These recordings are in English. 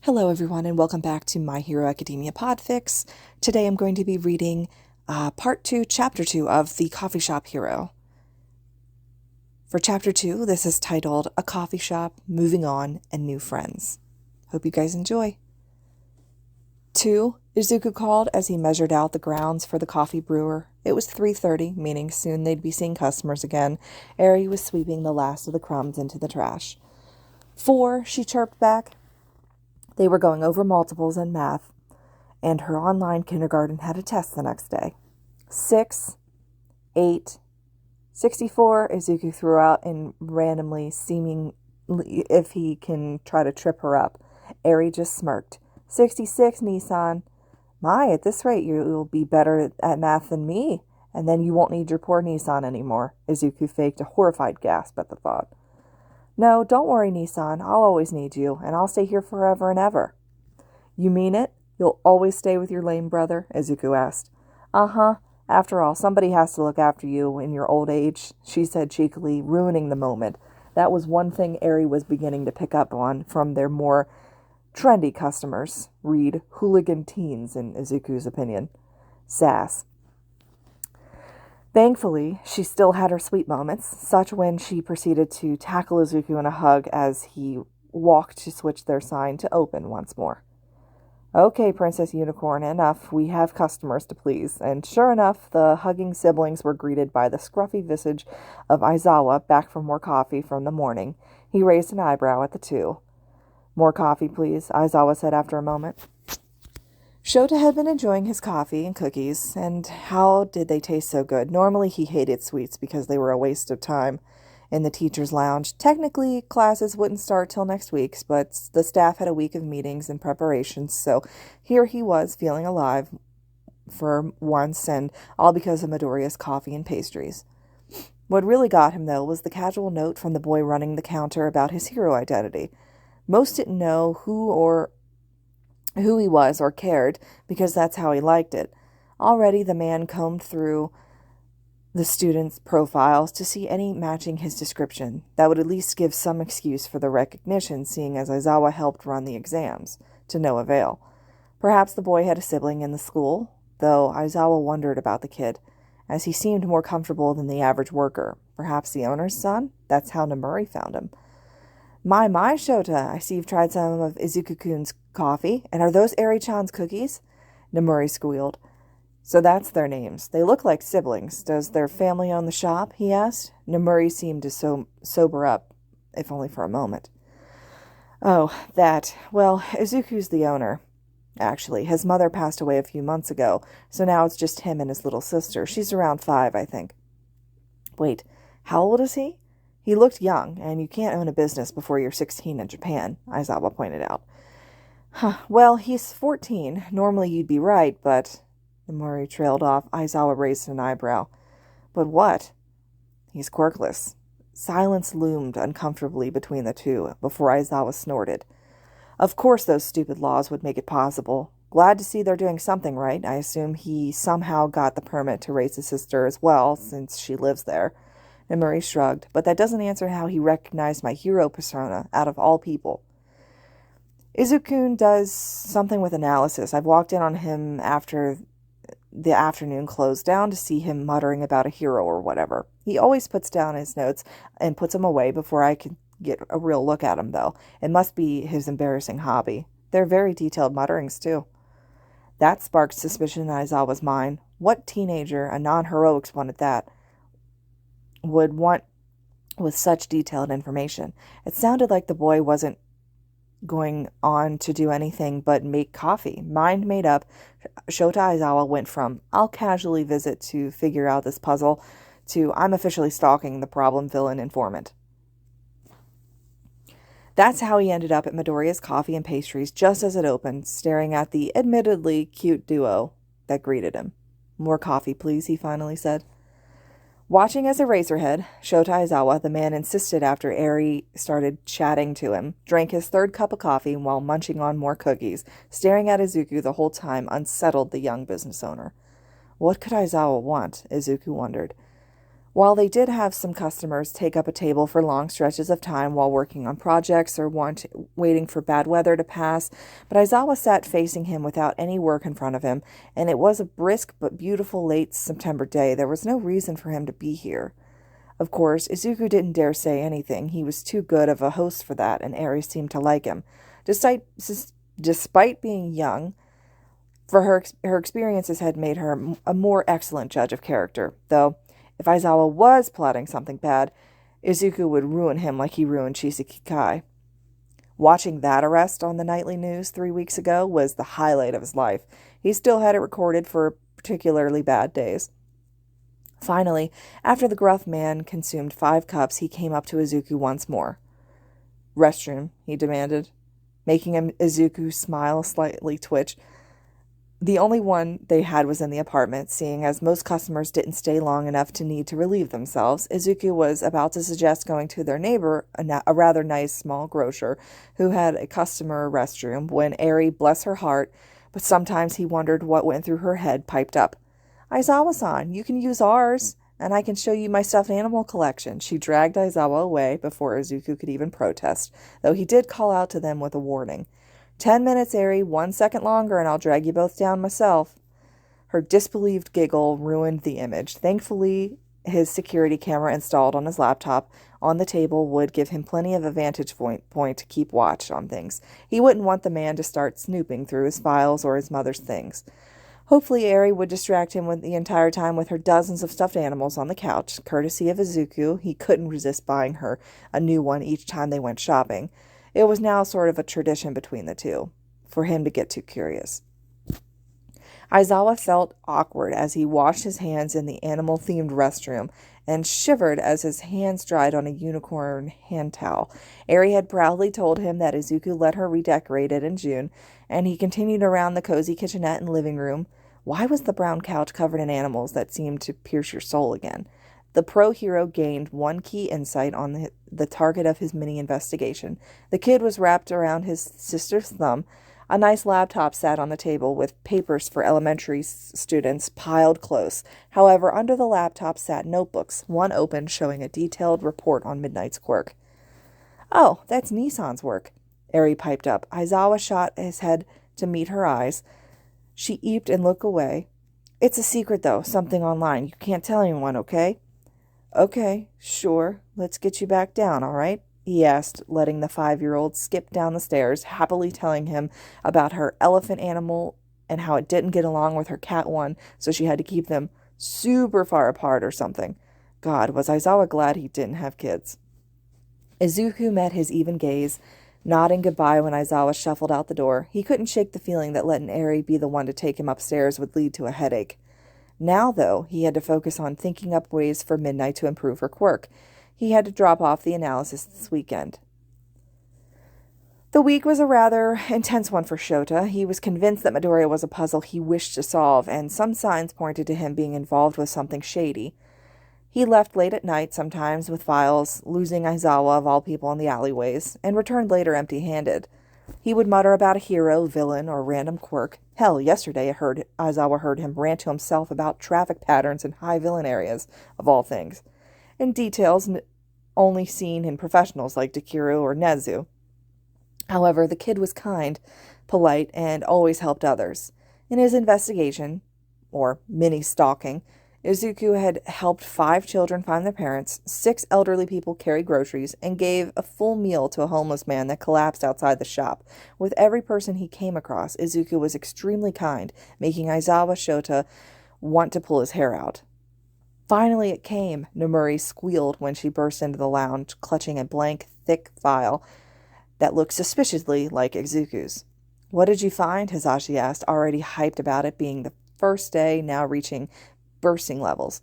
Hello everyone and welcome back to My Hero Academia Podfic. Today I'm going to be reading Part 2, Chapter 2 of The Coffee Shop Hero. For Chapter 2, this is titled A Coffee Shop, Moving On, and New Friends. Hope you guys enjoy. 2, Izuku called as he measured out the grounds for the coffee brewer. It was 3:30, meaning soon they'd be seeing customers again. Eri was sweeping the last of the crumbs into the trash. 4, she chirped back. They were going over multiples and math, and her online kindergarten had a test the next day. 6, 8, 64, Izuku threw out in randomly, seeming if he can try to trip her up. Eri just smirked. 66, Nissan. My, at this rate you'll be better at math than me, and then you won't need your poor Nissan anymore. Izuku faked a horrified gasp at the thought. No, don't worry, Nissan. I'll always need you, and I'll stay here forever and ever. You mean it? You'll always stay with your lame brother? Izuku asked. Uh-huh. After all, somebody has to look after you in your old age, she said cheekily, ruining the moment. That was one thing Eri was beginning to pick up on from their more trendy customers. Read hooligan teens, in Izuku's opinion. Sass. Thankfully, she still had her sweet moments, such when she proceeded to tackle Izuku in a hug as he walked to switch their sign to open once more. Okay, Princess Unicorn, enough. We have customers to please. And sure enough, the hugging siblings were greeted by the scruffy visage of Aizawa, back for more coffee from the morning. He raised an eyebrow at the two. More coffee, please, Aizawa said after a moment. Shota had been enjoying his coffee and cookies, and how did they taste so good? Normally he hated sweets because they were a waste of time in the teacher's lounge. Technically, classes wouldn't start till next week, but the staff had a week of meetings and preparations, so here he was feeling alive for once, and all because of Midoriya's coffee and pastries. What really got him, though, was the casual note from the boy running the counter about his hero identity. Most didn't know who he was or cared, because that's how he liked it. Already the man combed through the students' profiles to see any matching his description. That would at least give some excuse for the recognition, seeing as Aizawa helped run the exams, to no avail. Perhaps the boy had a sibling in the school, though Aizawa wondered about the kid, as he seemed more comfortable than the average worker. Perhaps the owner's son? That's how Nomuri found him. My, Shota, I see you've tried some of Izuku-kun's coffee. And are those Eri-chan's cookies? Nomuri squealed. So that's their names. They look like siblings. Does their family own the shop? He asked. Nomuri seemed to sober up, if only for a moment. Oh, that. Well, Izuku's the owner. Actually, his mother passed away a few months ago, so now it's just him and his little sister. She's around 5, I think. Wait, how old is he? He looked young, and you can't own a business before you're 16 in Japan, Aizawa pointed out. Huh, well, he's 14. Normally you'd be right, but... Nomuri trailed off. Aizawa raised an eyebrow. But what? He's quirkless. Silence loomed uncomfortably between the two before Aizawa snorted. Of course those stupid laws would make it possible. Glad to see they're doing something right. I assume he somehow got the permit to raise his sister as well, since she lives there. Nomuri shrugged, but that doesn't answer how he recognized my hero persona out of all people. Izuku does something with analysis. I've walked in on him after the afternoon closed down to see him muttering about a hero or whatever. He always puts down his notes and puts them away before I can get a real look at him, though. It must be his embarrassing hobby. They're very detailed mutterings, too. That sparked suspicion in Aizawa's mind. What teenager, a non-heroics one at that, would want with such detailed information? It sounded like the boy wasn't going on to do anything but make coffee. Mind made up, Shota Aizawa went from, I'll casually visit to figure out this puzzle, to I'm officially stalking the problem villain informant. That's how he ended up at Midoriya's Coffee and Pastries just as it opened, staring at the admittedly cute duo that greeted him. More coffee, please, he finally said. Watching as a razorhead, Shota Aizawa, the man insisted after Eri started chatting to him, drank his 3rd cup of coffee while munching on more cookies, staring at Izuku the whole time, unsettled the young business owner. What could Aizawa want? Izuku wondered. While they did have some customers take up a table for long stretches of time while working on projects or waiting for bad weather to pass, but Aizawa sat facing him without any work in front of him, and it was a brisk but beautiful late September day. There was no reason for him to be here. Of course, Izuku didn't dare say anything. He was too good of a host for that, and Eri seemed to like him. Despite being young, for her experiences had made her a more excellent judge of character, though if Aizawa was plotting something bad, Izuku would ruin him like he ruined Chisaki Kai. Watching that arrest on the nightly news 3 weeks ago was the highlight of his life. He still had it recorded for particularly bad days. Finally, after the gruff man consumed 5 cups, he came up to Izuku once more. "Restroom," he demanded, making Izuku smile, slightly twitch. The only one they had was in the apartment. Seeing as most customers didn't stay long enough to need to relieve themselves, Izuku was about to suggest going to their neighbor, a rather nice small grocer, who had a customer restroom, when Eri, bless her heart, but sometimes he wondered what went through her head, piped up. "Aizawa-san, you can use ours, and I can show you my stuffed animal collection." She dragged Aizawa away before Izuku could even protest, though he did call out to them with a warning. 10 minutes, Eri. 1 second longer, and I'll drag you both down myself." Her disbelieved giggle ruined the image. Thankfully, his security camera installed on his laptop on the table would give him plenty of a vantage point to keep watch on things. He wouldn't want the man to start snooping through his files or his mother's things. Hopefully, Eri would distract him the entire time with her dozens of stuffed animals on the couch. Courtesy of Izuku, he couldn't resist buying her a new one each time they went shopping. It was now sort of a tradition between the two, for him to get too curious. Aizawa felt awkward as he washed his hands in the animal-themed restroom and shivered as his hands dried on a unicorn hand towel. Eri had proudly told him that Izuku let her redecorate it in June, and he continued around the cozy kitchenette and living room. Why was the brown couch covered in animals that seemed to pierce your soul again? The pro-hero gained one key insight on the target of his mini-investigation. The kid was wrapped around his sister's thumb. A nice laptop sat on the table with papers for elementary students piled close. However, under the laptop sat notebooks, one open showing a detailed report on Midnight's quirk. "Oh, that's Nissan's work," Eri piped up. Aizawa shot his head to meet her eyes. She eeped and looked away. "It's a secret, though, something online. You can't tell anyone, okay?" "Okay, sure. Let's get you back down, all right?" he asked, letting the 5-year-old skip down the stairs, happily telling him about her elephant animal and how it didn't get along with her cat one, so she had to keep them super far apart or something. God, was Aizawa glad he didn't have kids. Izuku met his even gaze, nodding goodbye when Aizawa shuffled out the door. He couldn't shake the feeling that letting Eri be the one to take him upstairs would lead to a headache. Now, though, he had to focus on thinking up ways for Midnight to improve her quirk. He had to drop off the analysis this weekend. The week was a rather intense one for Shota. He was convinced that Midoriya was a puzzle he wished to solve, and some signs pointed to him being involved with something shady. He left late at night, sometimes with files, losing Aizawa of all people in the alleyways, and returned later empty-handed. He would mutter about a hero, villain, or random quirk. Hell, yesterday Aizawa heard him rant to himself about traffic patterns in high villain areas, of all things, in details only seen in professionals like Takeru or Nezu. However, the kid was kind, polite, and always helped others. In his investigation, or mini-stalking, Izuku had helped 5 children find their parents, 6 elderly people carry groceries, and gave a full meal to a homeless man that collapsed outside the shop. With every person he came across, Izuku was extremely kind, making Aizawa Shota want to pull his hair out. Finally it came, Nomuri squealed when she burst into the lounge, clutching a blank, thick file that looked suspiciously like Izuku's. "What did you find?" Hisashi asked, already hyped about it being the first day, now reaching bursting levels.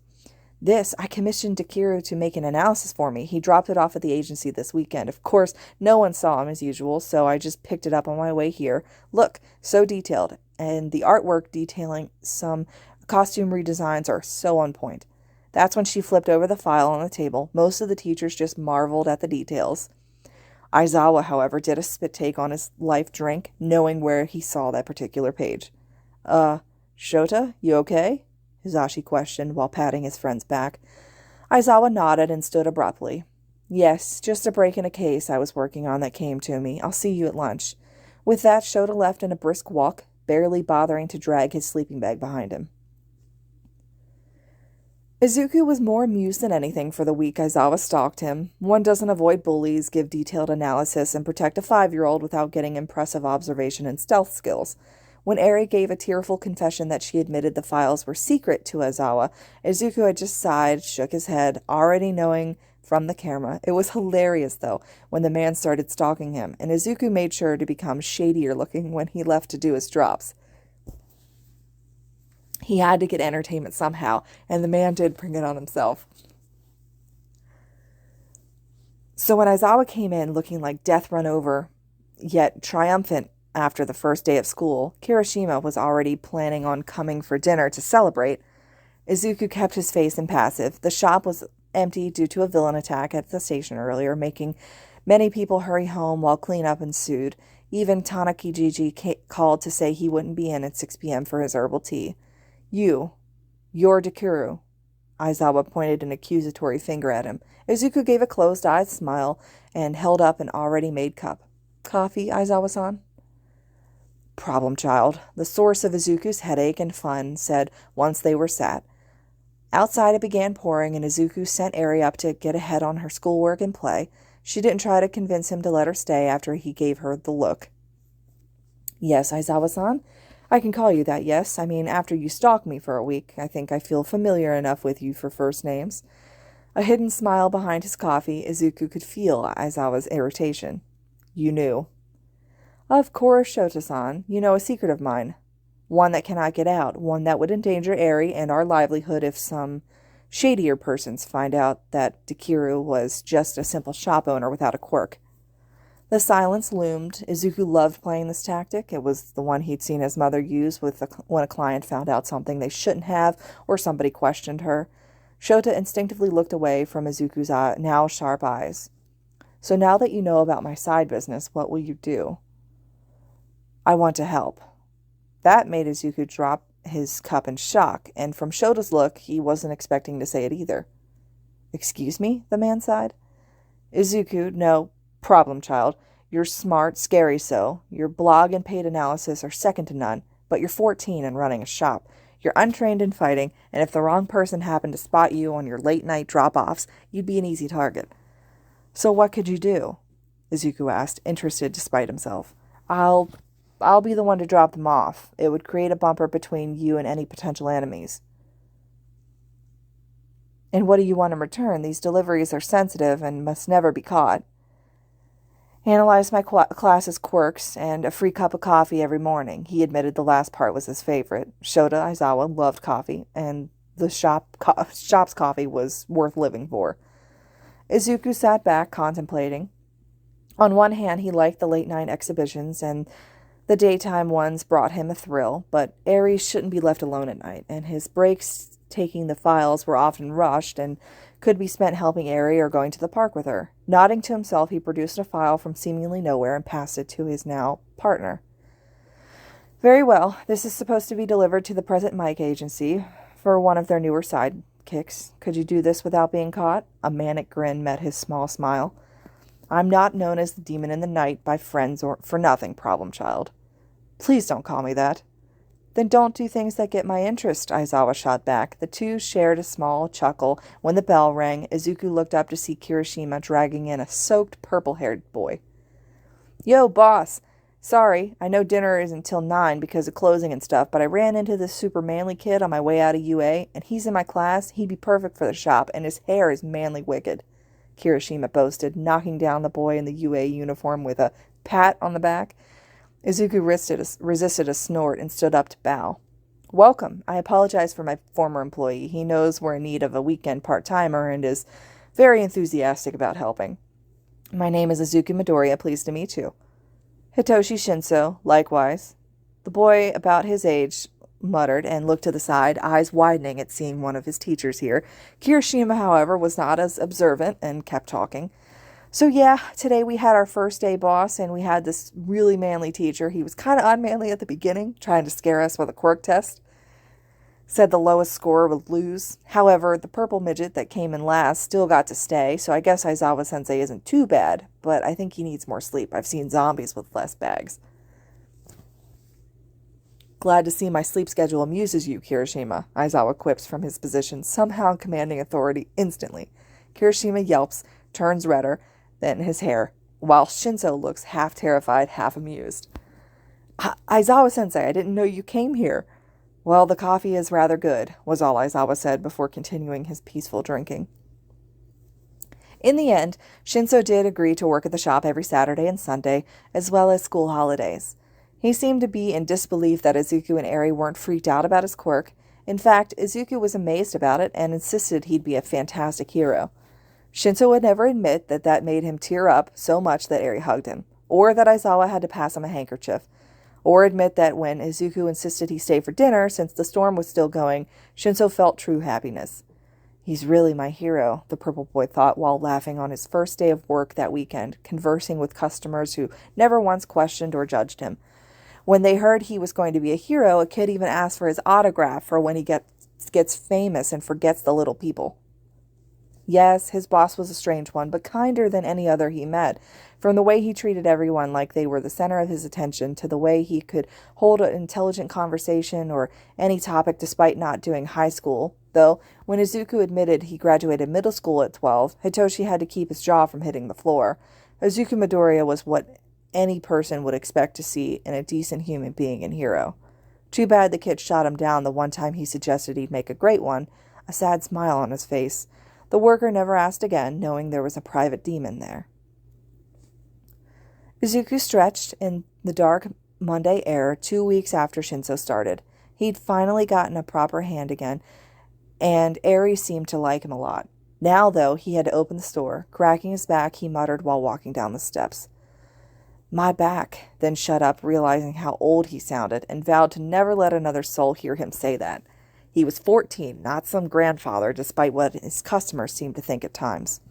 I commissioned Takeru to make an analysis for me. He dropped it off at the agency this weekend. Of course, no one saw him as usual, so I just picked it up on my way here. Look, so detailed, and the artwork detailing some costume redesigns are so on point." That's when she flipped over the file on the table. Most of the teachers just marveled at the details. Aizawa, however, did a spit take on his life drink, knowing where he saw that particular page. Shota, you okay?" Hisashi questioned while patting his friend's back. Aizawa nodded and stood abruptly. Yes, just a break in a case I was working on that came to me. I'll see you at lunch. With that, Shota left in a brisk walk, barely bothering to drag his sleeping bag behind him. Izuku was more amused than anything for the week Aizawa stalked him. One doesn't avoid bullies, give detailed analysis, and protect a 5-year-old without getting impressive observation and stealth skills. When Eri gave a tearful confession that she admitted the files were secret to Aizawa, Izuku had just sighed, shook his head, already knowing from the camera. It was hilarious, though, when the man started stalking him, and Izuku made sure to become shadier looking when he left to do his drops. He had to get entertainment somehow, and the man did bring it on himself. So when Aizawa came in looking like death run over, yet triumphant after the first day of school, Kirishima was already planning on coming for dinner to celebrate. Izuku kept his face impassive. The shop was empty due to a villain attack at the station earlier, making many people hurry home while cleanup ensued. Even Tanakijiji called to say he wouldn't be in at 6 p.m. for his herbal tea. You're Dekuru. Aizawa pointed an accusatory finger at him. Izuku gave a closed-eyed smile and held up an already made cup. Coffee, Aizawa-san? Problem child, the source of Izuku's headache and fun, said once they were sat. Outside it began pouring, and Izuku sent Eri up to get ahead on her schoolwork and play. She didn't try to convince him to let her stay after he gave her the look. Yes, Aizawa-san? I can call you that, yes. I mean, after you stalked me for a week, I think I feel familiar enough with you for first names. A hidden smile behind his coffee, Izuku could feel Aizawa's irritation. You knew. Of course, Shota-san. You know a secret of mine. One that cannot get out. One that would endanger Eri and our livelihood if some shadier persons find out that Dekuru was just a simple shop owner without a quirk. The silence loomed. Izuku loved playing this tactic. It was the one he'd seen his mother use when a client found out something they shouldn't have or somebody questioned her. Shota instinctively looked away from Izuku's now sharp eyes. So now that you know about my side business, what will you do? I want to help. That made Izuku drop his cup in shock, and from Shota's look, he wasn't expecting to say it either. Excuse me? The man sighed. Izuku, no. Problem child. You're smart, scary so. Your blog and paid analysis are second to none, but you're 14 and running a shop. You're untrained in fighting, and if the wrong person happened to spot you on your late-night drop-offs, you'd be an easy target. So what could you do? Izuku asked, interested despite himself. I'll be the one to drop them off. It would create a bumper between you and any potential enemies. And what do you want in return? These deliveries are sensitive and must never be caught. Analyze my class's quirks and a free cup of coffee every morning. He admitted the last part was his favorite. Shota Aizawa loved coffee, and the shop's coffee was worth living for. Izuku sat back, contemplating. On one hand, he liked the late-night exhibitions, and the daytime ones brought him a thrill, but Eri shouldn't be left alone at night, and his breaks taking the files were often rushed and could be spent helping Eri or going to the park with her. Nodding to himself, he produced a file from seemingly nowhere and passed it to his now partner. Very well. This is supposed to be delivered to the present Mike agency for one of their newer sidekicks. Could you do this without being caught? A manic grin met his small smile. I'm not known as the demon in the night by friends or for nothing, problem child. Please don't call me that. Then don't do things that get my interest, Aizawa shot back. The two shared a small chuckle. When the bell rang, Izuku looked up to see Kirishima dragging in a soaked, purple-haired boy. Yo, boss. Sorry, I know dinner isn't till 9 because of closing and stuff, but I ran into this super manly kid on my way out of UA, and he's in my class. He'd be perfect for the shop, and his hair is manly wicked, Kirishima boasted, knocking down the boy in the UA uniform with a pat on the back. Izuku resisted a snort and stood up to bow. Welcome. I apologize for my former employee. He knows we're in need of a weekend part-timer and is very enthusiastic about helping. My name is Izuku Midoriya. Pleased to meet you. Hitoshi Shinso, likewise. The boy, about his age, muttered and looked to the side, eyes widening at seeing one of his teachers here. Kirishima, however, was not as observant and kept talking. So yeah, today we had our first day boss, and we had this really manly teacher. He was kind of unmanly at the beginning, trying to scare us with a quirk test. Said the lowest scorer would lose. However, the purple midget that came in last still got to stay, so I guess Aizawa-sensei isn't too bad, but I think he needs more sleep. I've seen zombies with less bags. Glad to see my sleep schedule amuses you, Kirishima, Aizawa quips from his position, somehow commanding authority instantly. Kirishima yelps, turns redder than his hair, while Shinso looks half terrified, half amused. Aizawa-sensei, I didn't know you came here. Well, the coffee is rather good, was all Aizawa said before continuing his peaceful drinking. In the end, Shinso did agree to work at the shop every Saturday and Sunday, as well as school holidays. He seemed to be in disbelief that Izuku and Eri weren't freaked out about his quirk. In fact, Izuku was amazed about it and insisted he'd be a fantastic hero. Shinso would never admit that that made him tear up so much that Eri hugged him, or that Aizawa had to pass him a handkerchief, or admit that when Izuku insisted he stay for dinner since the storm was still going, Shinso felt true happiness. He's really my hero, the purple boy thought while laughing on his first day of work that weekend, conversing with customers who never once questioned or judged him. When they heard he was going to be a hero, a kid even asked for his autograph for when he gets famous and forgets the little people. Yes, his boss was a strange one, but kinder than any other he met. From the way he treated everyone like they were the center of his attention, to the way he could hold an intelligent conversation or any topic despite not doing high school. Though, when Izuku admitted he graduated middle school at 12, Hitoshi had to keep his jaw from hitting the floor. Izuku Midoriya was what any person would expect to see in a decent human being and hero. Too bad the kid shot him down the one time he suggested he'd make a great one, a sad smile on his face. The worker never asked again, knowing there was a private demon there. Izuku stretched in the dark Monday air 2 weeks after Shinso started. He'd finally gotten a proper hand again, and Eri seemed to like him a lot. Now, though, he had to open the store. Cracking his back, he muttered while walking down the steps. My back, then shut up, realizing how old he sounded, and vowed to never let another soul hear him say that. He was 14, not some grandfather, despite what his customers seemed to think at times.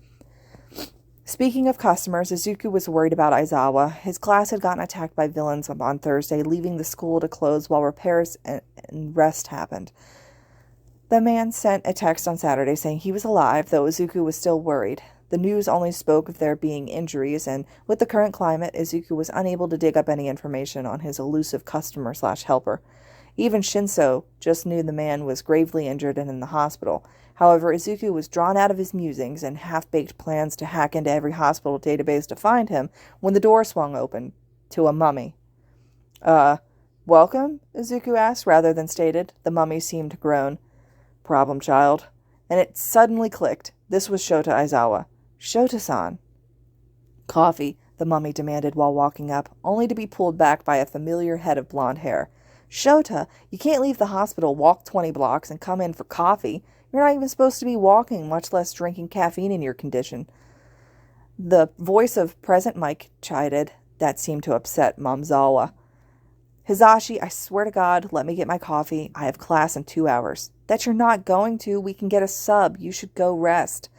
Speaking of customers, Izuku was worried about Aizawa. His class had gotten attacked by villains on Thursday, leaving the school to close while repairs and rest happened. The man sent a text on Saturday saying he was alive, though Izuku was still worried. The news only spoke of there being injuries, and with the current climate, Izuku was unable to dig up any information on his elusive customer/helper. Even Shinso just knew the man was gravely injured and in the hospital. However, Izuku was drawn out of his musings and half-baked plans to hack into every hospital database to find him when the door swung open to a mummy. Welcome? Izuku asked, rather than stated. The mummy seemed to groan. Problem child. And it suddenly clicked. This was Shota Aizawa. Shota-san. Coffee, the mummy demanded while walking up, only to be pulled back by a familiar head of blonde hair. Shota, you can't leave the hospital, walk 20 blocks, and come in for coffee. You're not even supposed to be walking, much less drinking caffeine in your condition. The voice of present Mike chided. That seemed to upset Momzawa. Hizashi, I swear to God, let me get my coffee. I have class in 2 hours. That you're not going to. We can get a sub. You should go rest.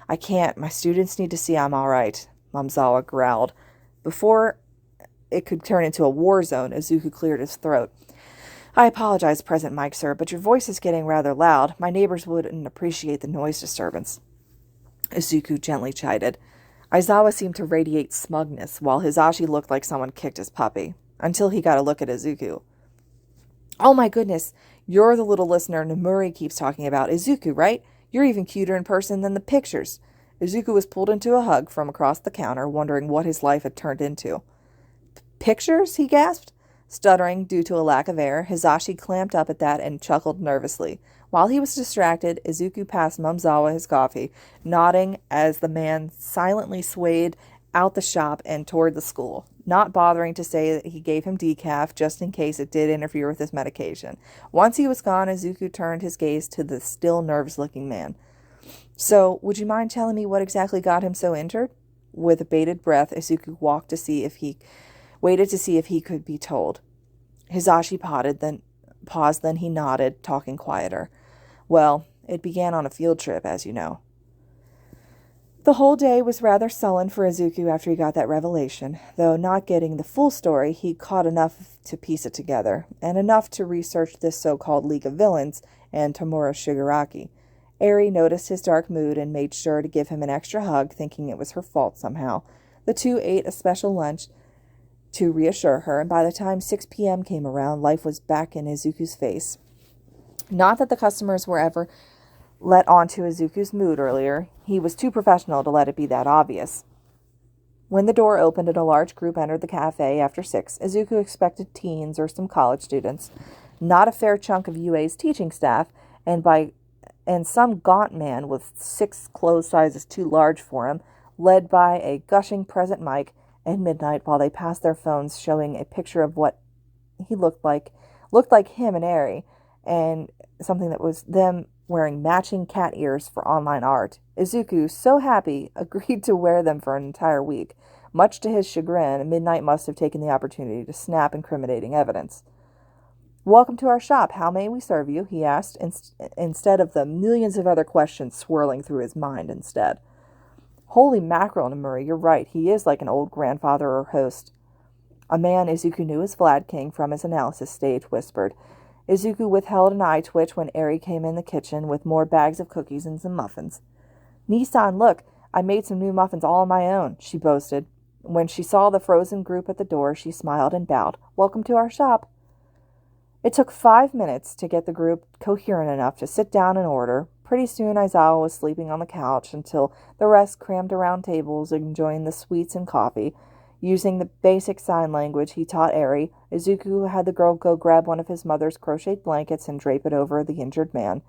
I can't. My students need to see I'm all right, Momzawa growled. Before it could turn into a war zone, Izuku cleared his throat. I apologize, Present Mike, sir, but your voice is getting rather loud. My neighbors wouldn't appreciate the noise disturbance. Izuku gently chided. Aizawa seemed to radiate smugness, while Hizashi looked like someone kicked his puppy, until he got a look at Izuku. Oh my goodness, you're the little listener Nomuri keeps talking about. Izuku, right? You're even cuter in person than the pictures. Izuku was pulled into a hug from across the counter, wondering what his life had turned into. Pictures? He gasped. Stuttering due to a lack of air, Hizashi clamped up at that and chuckled nervously. While he was distracted, Izuku passed Momzawa his coffee, nodding as the man silently swayed out the shop and toward the school, not bothering to say that he gave him decaf just in case it did interfere with his medication. Once he was gone, Izuku turned his gaze to the still nervous-looking man. So, would you mind telling me what exactly got him so injured? With bated breath, Izuku waited to see if he could be told. Hizashi paused, then he nodded, talking quieter. Well, it began on a field trip, as you know. The whole day was rather sullen for Izuku after he got that revelation. Though not getting the full story, he caught enough to piece it together, and enough to research this so-called League of Villains and Tomura Shigaraki. Eri noticed his dark mood and made sure to give him an extra hug, thinking it was her fault somehow. The two ate a special lunch to reassure her, and by the time 6 p.m. came around, life was back in Izuku's face. Not that the customers were ever let onto Izuku's mood earlier. He was too professional to let it be that obvious. When the door opened and a large group entered the cafe after 6, Izuku expected teens or some college students, not a fair chunk of UA's teaching staff, and some gaunt man with 6 clothes sizes too large for him, led by a gushing present mic at midnight while they passed their phones showing a picture of what he looked like him and Eri, and something that was them wearing matching cat ears for online art. Izuku, so happy, agreed to wear them for an entire week. Much to his chagrin, Midnight must have taken the opportunity to snap incriminating evidence. "Welcome to our shop. How may we serve you?" he asked, instead of the millions of other questions swirling through his mind instead. Holy mackerel, Nomura, you're right. He is like an old grandfather or host. A man Izuku knew as Vlad King from his analysis stage whispered. Izuku withheld an eye twitch when Eri came in the kitchen with more bags of cookies and some muffins. "Nissan, look, I made some new muffins all on my own," she boasted. When she saw the frozen group at the door, she smiled and bowed. "Welcome to our shop." It took 5 minutes to get the group coherent enough to sit down and order. Pretty soon Aizawa was sleeping on the couch until the rest crammed around tables enjoying the sweets and coffee. Using the basic sign language he taught Eri, Izuku had the girl go grab one of his mother's crocheted blankets and drape it over the injured man.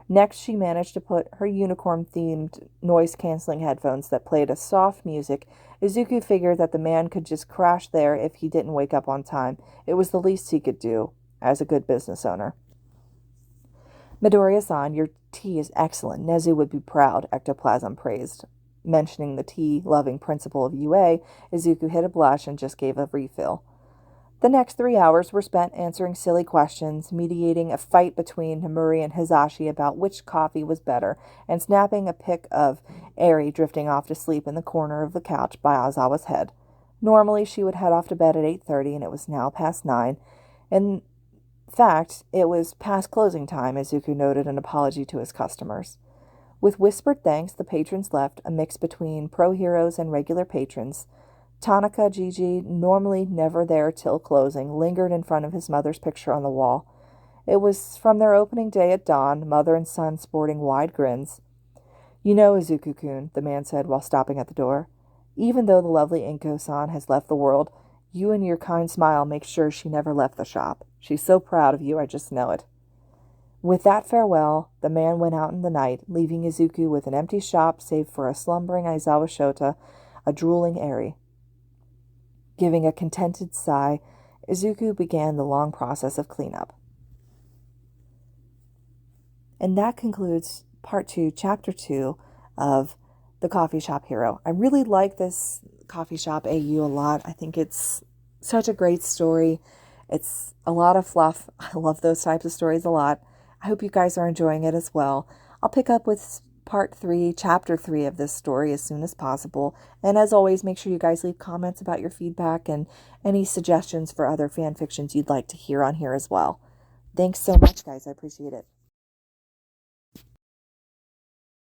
Next, she managed to put her unicorn-themed noise-canceling headphones that played a soft music. Izuku figured that the man could just crash there if he didn't wake up on time. It was the least he could do, as a good business owner. "Midoriya-san, your tea is excellent. Nezu would be proud," Ectoplasm praised. Mentioning the tea-loving principle of UA, Izuku hid a blush and just gave a refill. The next 3 hours were spent answering silly questions, mediating a fight between Nomura and Hisashi about which coffee was better, and snapping a pic of Eri drifting off to sleep in the corner of the couch by Aizawa's head. Normally, she would head off to bed at 8:30, and it was now past 9. In fact, it was past closing time, Izuku noted an apology to his customers. With whispered thanks, the patrons left, a mix between pro heroes and regular patrons. Tanaka Gigi, normally never there till closing, lingered in front of his mother's picture on the wall. It was from their opening day at dawn, mother and son sporting wide grins. "You know, Izuku-kun," the man said while stopping at the door, "even though the lovely Inko-san has left the world, you and your kind smile make sure she never left the shop. She's so proud of you, I just know it." With that farewell, the man went out in the night, leaving Izuku with an empty shop save for a slumbering Aizawa Shota, a drooling Eri. Giving a contented sigh, Izuku began the long process of cleanup. And that concludes Part 2, Chapter 2 of The Coffee Shop Hero. I really like this Coffee Shop AU a lot. I think it's such a great story. It's a lot of fluff. I love those types of stories a lot. I hope you guys are enjoying it as well. I'll pick up with Part 3, Chapter 3 of this story as soon as possible. And as always, make sure you guys leave comments about your feedback and any suggestions for other fan fictions you'd like to hear on here as well. Thanks so much, guys. I appreciate it.